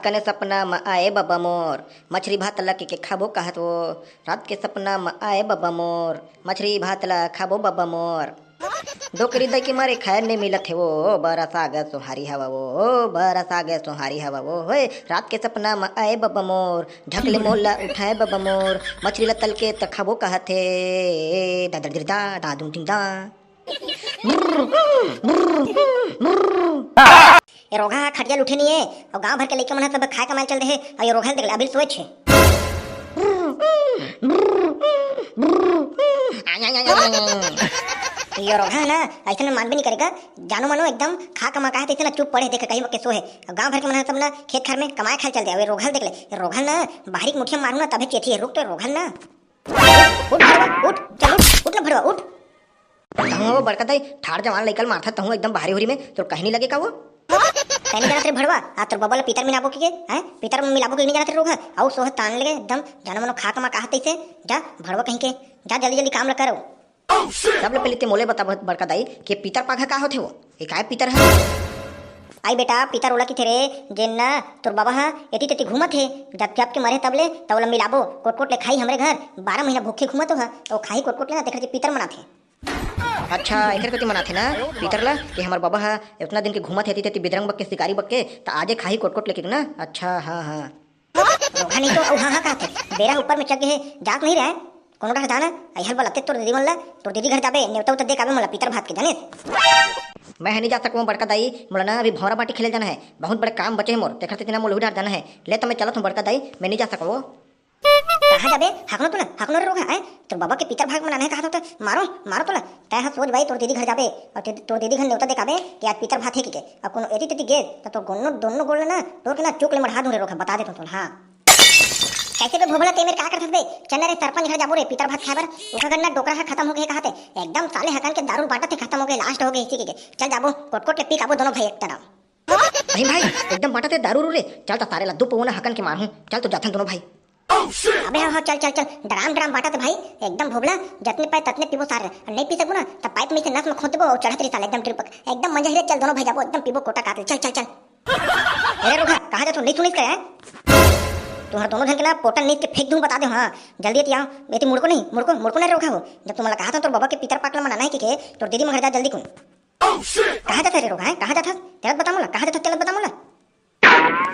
कने सपना म आए बाबा मोर, मछरी भात ला के खाबो कहत वो। रात के सपना म आए बाबा मोर, मछरी भात ला खाबो बाबा मोर। डोकरी दई के मारे खाए नहीं मिलत है वो, बरस आ गए सोहारी हवा वो, बरस आ गए सोहारी हवा वो। होए रात के सपना म आए बाबा मोर, ढकले मोला उठाए बाबा मोर, मछरी ला तल के त खाबो कहत है। दा दा दा दा दुम टिंग दा। ये रोगा खटिया उठे नहीं है और गांव भर के लइका मन सब खाए कमाए चल रहे और ये रोगा देख ले अभी सोए छे। ये रोगा ना ऐसे में मान भी नहीं करेगा, जानो मानो एकदम खा कमा का है, चुप पड़े देखे कहीं के सोए। गांव भर के मन सब ना खेत खार में कमाए खाए चल दे। रोगा देख ले, ये रोगा ना बाहरी मुठिया मारू ना तभी चेती है। रुक तो रोगा ना, उठ भरवा उठ, चल उठ ना भरवा उठ। वो बड़का दाई ठाड़ जवान लइकल मारथा तहु एकदम भारी होरी में तो कहीं नहीं लगे का वो। तैनी जाना तेरे भड़वा आ तोर बबल पीतर मिलाबो के हैं, पीतर मिलाबो के नहीं जाना तेरे रोगा आउ सोह तान लगे एकदम जानो मनो खा कमा कहत से। जा भड़वा कहीं के जा जल्दी जल्दी काम ल करो। सबले पहले ते मोले बता बड़का दाई कि पीतर पाखा का होथे वो, ए काय पीतर है? आई बेटा पीतर ओला की थेरे जेन्ना तोर बाबा हा एती तेती घूमत है, जब जब के मरे तबले तवला मिलाबो कोट कोट ले खाई हमरे घर 12 महीना भूखे घूमत हो तो खाई कोट कोट ले ना तेखर पीतर मनाथे। अच्छा एकर कति मनाथे ना पीतर ला कि हमार बाबा हा इतना दिन के घूमत हेती तेती बिदरंग बक के शिकारी बक के त आजे खाही कोट कोट लेके ना। अच्छा हां हां रोगा नहीं तो औ हां हां कहते बेरा ऊपर में चढ़ गए जात नहीं रहे कोनो डर जाना अहल बलते तोर दीदी मन ला तोर दीदी घर जाबे नेवता उत दे काबे मला पीतर भात के जाने। मैं नहीं जा सकूँ बड़का दाई, मोला ना अभी भौरा बाटी खेले जाना है, बहुत बड़े काम बचे हैं मोर, तेखर तेती ना मोल उधार जाना है। ले तो मैं चलत हूँ बड़का दाई, मैं नहीं जा सकूँ। कहाँ जाबे हकनो तोला हकनो रे रोगा है तोर बाबा के पीतर भाग मनाने कहा तो मारो मारो तोला तय हा सोच भाई तोर दीदी घर जाबे और तोर दीदी घर नेवता देखाबे कि आज पीतर भात है कि अब कोनो एती तेती गे तो गोन्नो दोनों गोल ना तोर के ना चुक ले मढ़ा दूं रे रोगा बता दे तो। हां कैसे बे भोबला ते मेरे का करत बे चन्ना रे सरपंच घर जाबो रे पीतर भात खाबर ओखा गन्ना डोकरा हा खत्म हो गए कहते एकदम साले हकन के दारू बाटा थे खत्म हो गए लास्ट हो गए इसी के चल जाबो कोट कोट के पी काबो दोनों भाई एक तरफ। भाई भाई एकदम बाटा ते दारू रे चल तो तारे ला दो पवना हकन के मारहूं, चल तो जाथन दोनों भाई। अबे हाँ चल चल चल डराम डराम बाटा थे भाई एकदम भोबला जतने पाए ततने पीबो सारे नहीं पी सकू ना तब पाइप में से नस में खोद देबो और चढ़त रही साले एकदम ट्रिप एकदम मजा ही चल दोनों भाई जाबो एकदम पीबो कोटा काट चल चल चल। अरे रुका कहां जा तू नहीं सुनिस का है तुम्हारा दोनों जन के ना पोटल नीच के फेंक दूं बता दे। हाँ जल्दी आओ बेटी मुड़को नहीं मुड़को नहीं रोका हो जब तुम्हारा कहा था तो बाबा के पीतर पाकला मनाना है कि तो दीदी मगर जा जल्दी कौन कहां जाता रे रोका है कहां जाता तेरा बता मोला कहां जाता तेरा बता मोला।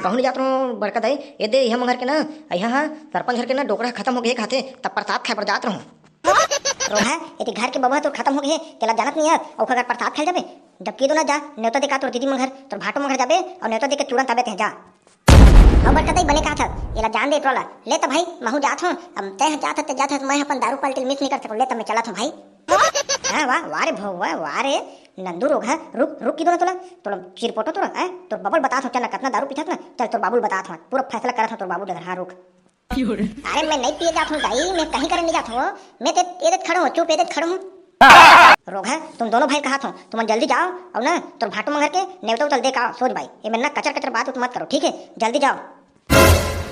कहूँ नहीं जाता हूँ बड़का दाई ये दे यहाँ घर के ना यहाँ सरपंच घर के ना डोकरा खत्म हो गए खाते तब प्रसाद खाए पर जात रहूँ। रोहा यदि घर के बाबा तो खत्म हो गए तेला जानत नहीं है और अगर प्रसाद खाए जाबे जब की दो ना जा न्योता देखा तो दीदी मन घर तो भाटो मन घर जाबे और न्योता देख के तुरंत आबे ते जा और बड़का दाई बने कहा था येला जान दे टोला ले तो भाई महू जात हूं अब तय जात है मैं अपन दारू पाल्टी मिस नहीं कर सकूं ले तो मैं चला था भाई। हां वाह वारे भो वाह रे नंदू रोगा रुक रुक की दो ना तोला तोला चिरपोटो तोरा है तोर बबल बता था चल कितना दारू पीता ना चल तोर बाबूल बता था पूरा फैसला करा था तोर बाबू डर। हां रुक अरे मैं नहीं पिए जात हूं दाई मैं कहीं करे नहीं जात हूं मैं ते एदत खड़ा हूं चुप एदत खड़ा हूं। रोगा तुम दोनों भाई कहा था तुम जल्दी जाओ और ना तोर भाटो मंगर के नेवता उतल दे का सोच भाई ये मैं ना कचर कचर बात मत करो ठीक है जल्दी जाओ।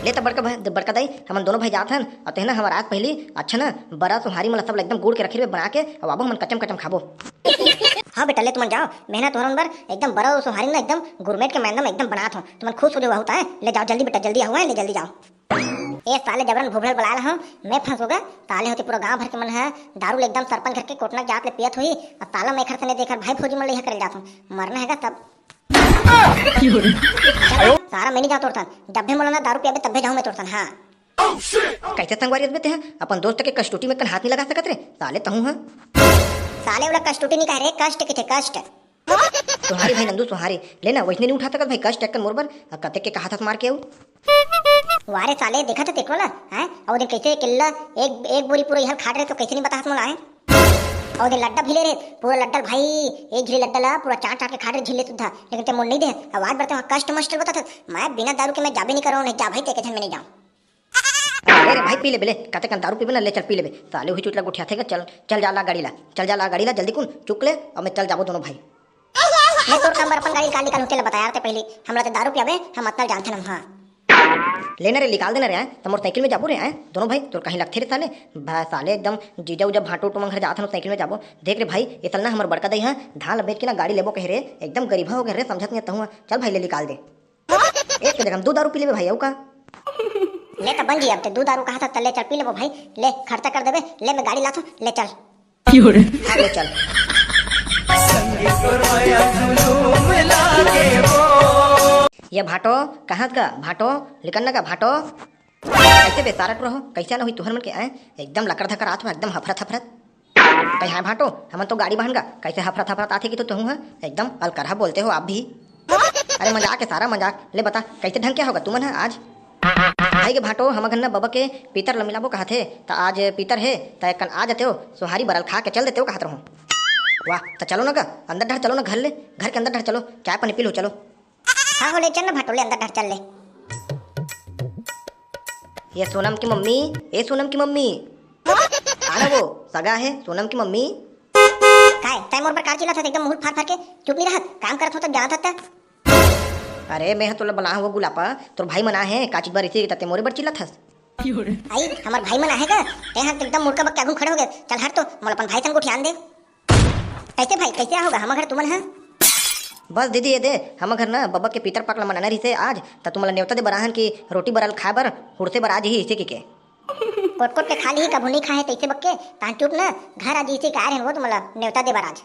ले तो बड़का दाई हम दोनों भाई जात हन और तेना हमार रात पहली अच्छा ना बड़ा सुहारी मला सब एकदम गुड़ के रखे बना के और बाबू मन कचम कचम खाबो। हाँ बेटा ले तुम जाओ मेहनत हो रहा एकदम बड़ा सुहारी ना एकदम गुरमेट के मैंदम एकदम बना था तुम खुश हो होता है। ले जाओ जल्दी बेटा जल्दी आओ ले जल्दी जाओ। ए साले जबरन भोबड़ल बुला रहा हूं मैं फंस होगा ताले होते पूरा गांव भर के मन है दारू एकदम सरपंच घर के कोटना जात ले पियत हुई और ताला मैं खर से नहीं देखकर भाई फौजी मन ले कर जाता हूं मरना हैगा तब सारा मैं नहीं जा तोड़ता जब भी मोला ना दारू पियाबे तब भी जाऊं मैं तोड़ता। हां कैसे संगवारी में ते हैं अपन दोस्त के कष्टूटी में कन हाथ नहीं लगा सकत रे साले तहू हां साले वाला कष्टूटी नहीं कह रे कष्ट के थे कष्ट तुम्हारी भाई नंदू तुम्हारी लेना वैसे नहीं उठा सकत भाई कष्ट टक्कर मोरबर कते के कहा था मार के आऊ वारे साले देखा था तेको ला हैं और दिन कैसे किल्ला एक बोरी पूरा यहां खाट रहे तो कैसे नहीं बता मोला है और दिन लड्डा भिले रे पूरा लड्डा भाई एक झिले लड्डा ला पूरा चाट चाट के खाट रहे झिले सुधा लेकिन ते मोल नहीं दे आवाज बढ़ते वहां कष्ट मस्टर बता था मैं बिना दारू के मैं जाबे नहीं कर रहा हूं नहीं जा भाई ते के मैं नहीं जाऊं। अरे भाई पी ले बेले कते कन दारू पीबे ना ले चल पी लेबे साले हुई चुटला गुठिया थे चल चल जाला गाड़ी ला जल्दी कुन चुक ले और मैं चल जाबो दोनों भाई। मैं तोर काम अपन गाड़ी निकाल होते बताया थे पहले हमरा ते दारू पियाबे हम अतल जानथे हम। हां लेना रे निकाल देना रे हैं तो मोर साइकिल में जाबो रे हैं दोनों भाई तोर कहीं लगथे रे साले साले एकदम जीजा उजा भाटो टो घर जात हन साइकिल में जाबो देख रे भाई इतल ना हमर बड़का दई हां धान बेच के ना गाड़ी लेबो कह रे एकदम गरीबा हो गए रे समझत नहीं तहु चल भाई ले निकाल दे। एक के जगह हम 2 दारू पी लेबे भाई, का ले तो बन जी, अब ते दूध दारू कहा था, तो ले चल पी लेबो भाई, ले खर्चा कर देबे, ले मैं गाड़ी लाथू, ले चल। हाँ ले चल। ये भाटो कहाँ का भाटो, लिकन्ना का भाटो, कैसे बेसारट रहो, कैसे ना हुई तुहर मन के आए, एकदम लकड़ धकर आत हो, एकदम हफरत हफरत। कहीं है भाटो, हमन तो गाड़ी बहन का कैसे हफरत हफरत आते की तो तुम है एकदम अलकरहा बोलते हो आप भी। अरे मजाक है, सारा मजाक। ले बता कैसे ढंग क्या होगा तुमन है आज भाई के भाटो, हम घर बाबा के पीतर लमिलाबो कहा थे, तो आज पीतर है तो एक आ जाते हो, सोहारी बरल खा के चल देते हो कहत रहूँ। वाह तो चलो ना का अंदर ढर, चलो ना घर ले, घर के अंदर ढर चलो, चाय पानी पी लो चलो। हाँ हो ले चल ना भाटो, ले अंदर ढर चल ले। ये सोनम की मम्मी, ये सोनम की मम्मी आना, वो सगा है सोनम की मम्मी। काय टाइम और पर कार चिल्ला था एकदम मुंह फाड़ फाड़ के, चुप नहीं रहा, काम करत हो तब जाना था। अरे मैं तोला बला हुआ गुलापा, तोर भाई मना है काची बार इसी तते मोरे बर चिल्ला थस। आई हमार भाई मन आहेगा, ते हां एकदम मुड़का बक आगू खड़े हो गए, चल हट तो मोला अपन भाई संग को ध्यान दे। कैसे भाई कैसे होगा हम घर तुमन है? बस दीदी ये दे, हम घर ना बाबा के पीतर पाकला मनाना रही से आज, त तुमला न्योता दे बराहन की रोटी बरल खा बर हुड़से बर आज ही इसे के कोट कोट के खा ली कभू नहीं खाए तैसे बक्के, तान चुप ना घर आज इसे का रहे वो तुमला न्योता दे बर आज।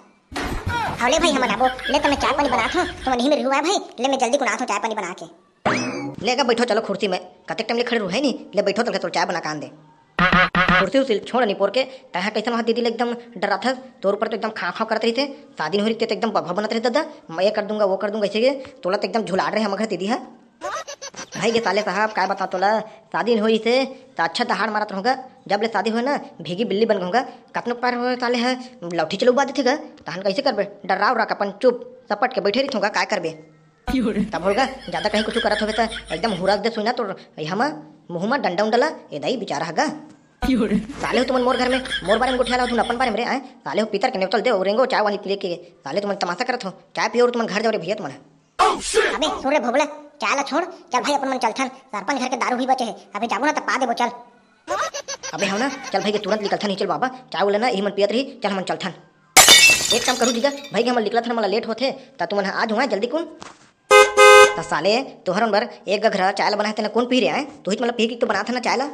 हाले भाई हम आबो, ले तो मैं चाय पानी बना थो, तुम नहीं में रुआ भाई, ले मैं जल्दी गुना थो चाय पानी बना के। लेगा बैठो चलो कुर्सी में, कते टाइम ले खड़े रहे नहीं, ले बैठो तो चाय बना कान दे। कुर्सी उसी छोड़ नहीं पोर के, तहा कैसे वहाँ दीदी एकदम डरा था, तोर पर तो एकदम खा खा करते रही थे, शादी हो रही थी तो एकदम बभा बनते रहे दादा, मैं ये कर दूंगा वो कर दूंगा ऐसे, तोला तो एकदम झुला रहे हम घर दीदी है। भाई के साले साहब क्या बता तोला, शादी हुई से तो अच्छा दहाड़ मारत रहूँगा, जब ले शादी हो ना भीगी बिल्ली बन गऊँगा, कतनो पार हो साले है लौठी चलो बात थे तहन कैसे करबे, डराव रख अपन चुप सपट के बैठे रही थूँगा काय करबे, तब होगा ज्यादा कहीं कुछ करत होगे तो एकदम हुरक दे सुना तो हम मुँह में डंडा उंडला एदाई बेचारा हगा। साले हो तुम मोर घर में मोर बारे में गोठिया ला, तुम अपन बारे में रे आए साले हो पीतर के नेवतल दे रेंगो चाय वाली पी के, साले तुम तमाशा करत हो, चाय पियो तुम घर जाओ रे भैया तुम। अबे सुन रे भोबला, चाय ला छोड़, चल भाई अपन मन चलथन, सरपंच घर के दारू ही बचे है, अबे जाबो ना त पा देबो चल। अबे हम ना चल भाई के तुरंत निकलथन नहीं, चल बाबा चाय बोले ना यही मन पियत रही, चल हम चलथन। एक काम करूँ जीजा भाई के हम निकलत हन, मला लेट होथे त तुम आज हुआ जल्दी कौन तो साले तोहरन बर एक घर चाय ला बनाते ना कौन पी रे आए, तू ही मतलब पी के तो बना था ना चाय ला,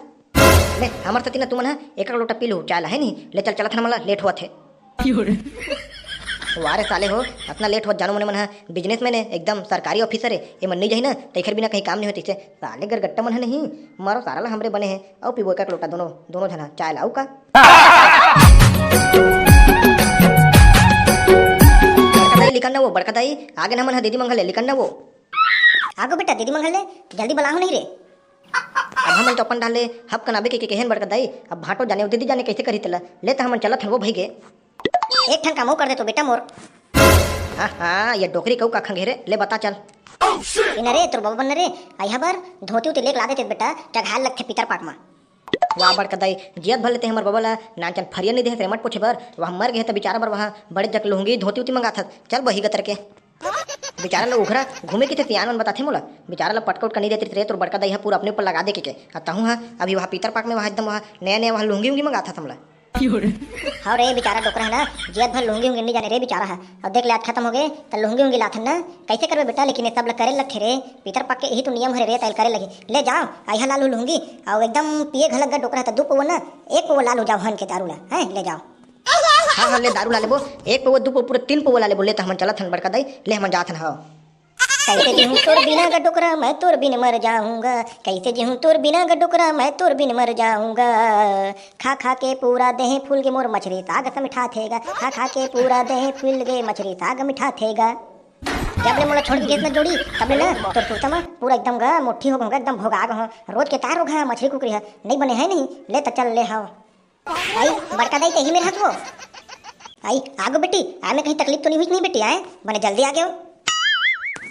ले हमार सती ना तुम ना एक लोटा पी लो चाय ला है नहीं, ले चल चलत हन मला लेट हुआ थे। वारे साले हो अपना लेट हो जानो मने मन है बिजनेस मैंने एकदम सरकारी ऑफिसर है, ये मन नहीं जाए ना तैखर बिना कहीं काम नहीं होती से, साले गरगट्टा मन है नहीं मारो सारा ला हमरे बने हैं, और पीबो एक लोटा दोनों दोनों जना चाय लाऊ का। लिखन ना वो बड़का दाई आगे ना मन है दीदी मंगल लिखन ना वो आगो बेटा दीदी मंगल ले जल्दी बुलाओ नहीं रे। अब हम तो अपन डाले हब कनाबे के कहन बड़का दाई, अब भाटो जाने दीदी जाने कैसे करी तला, ले तो हम चलत है वो भाई के एक ठन कामो कर दे तो बेटा मोर। हाँ ये डोकरी कऊ का खंगेरे, ले बता चल। इन रे तोर बाबा बन रे आई हबर धोती उती लेक ला देते बेटा, चघाल लगथे पीतर पाक में। वाह बड़का दाई जियत भर लेते हमार बाबा ला नाचन फरिया नहीं दे रेमट पूछे बर, वहाँ मर गए तो बेचारा बर वहाँ बड़े जक लूंगी धोती उती मंगा था, चल बही गतर के बेचारा लोग उघरा घूमे के थे सियान मन बताते मोला, बेचारा ला पटकोट का नहीं देते थे, तो बड़का दाई पूरा अपने ऊपर लगा दे के ताहू हाँ अभी वहाँ पीतर पाक में वहाँ एकदम वहाँ नया नया वहाँ लुंगी उंगी मंगा था हमला। हाँ रे बेचारा डोकरा है ना, जियत भर लुंगी उंगी नहीं जाने रे बेचारा है, अब देख ले आज खत्म हो गए तो लुंगी उंगी लाथन ना कैसे करबे बेटा, लेकिन ये सब लोग करे लगते रे पीतर पाक के यही तो नियम है रे, तैल करे लगे, ले जाओ आई लालू लुंगी और एकदम पिए घलक डोकरा था, 2 पौ ना 1 पौ लालू जाओ हन के दारू ला है, ले जाओ। हाँ हाँ ले दारू ला लेबो 1 पौ 2 पौ पूरे 3 पौ ला लेबो, ले तो हम चलत हन बड़का दाई, ले हम जाथन। हाँ कैसे जी हूँ तोर बिना गडोकरा मैं तोर बिन मर जाऊंगा, कैसे जी हूँ तोर बिना गडोकरा मैं तोर बिन मर जाऊंगा, खा खा के पूरा देह फूल के मोर मछली साग से मिठा थेगा, खा खा के पूरा देह फूल के मछली साग मिठा थेगा। जब ले मोला छोड़ के ना जोड़ी तब ले ना तोर कुर्ता में पूरा एकदम गा मुट्ठी हो गऊंगा, एकदम भोगा गो रोज के तार होगा मछली कुकरी है नहीं बने है नहीं, ले तो चल ले हाओ आई बड़का दाई तही में रहत वो आई आगो बेटी आए में कहीं तकलीफ तो नहीं हुई नहीं बेटी, आए बने जल्दी आ गए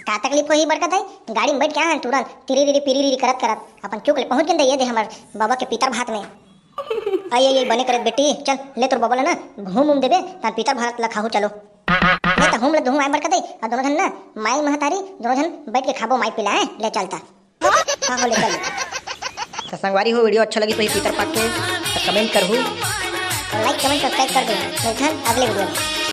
का तकलीफ होई बड़का दाई, गाड़ी में बैठ के आए तुरंत तिरी पिरी करत करत अपन चुक ले पहुंच गए ये दे हमार बाबा के पीतर भात में। आई बने करत बेटी चल ले तोर बाबा ना घूम देबे तार पीतर भात ला खाहू चलो, ले तो हम ले धूम आए बड़का दाई और दोनों जन ना माई महतारी दोनों जन बैठ के खाबो माई पिलाए, ले चलता हां हो ले चल। तो संगवारी हो वीडियो अच्छा लगी तो पीतर पाक के कमेंट करहू, लाइक कमेंट सब्सक्राइब कर दो, मिलते हैं अगले वीडियो में।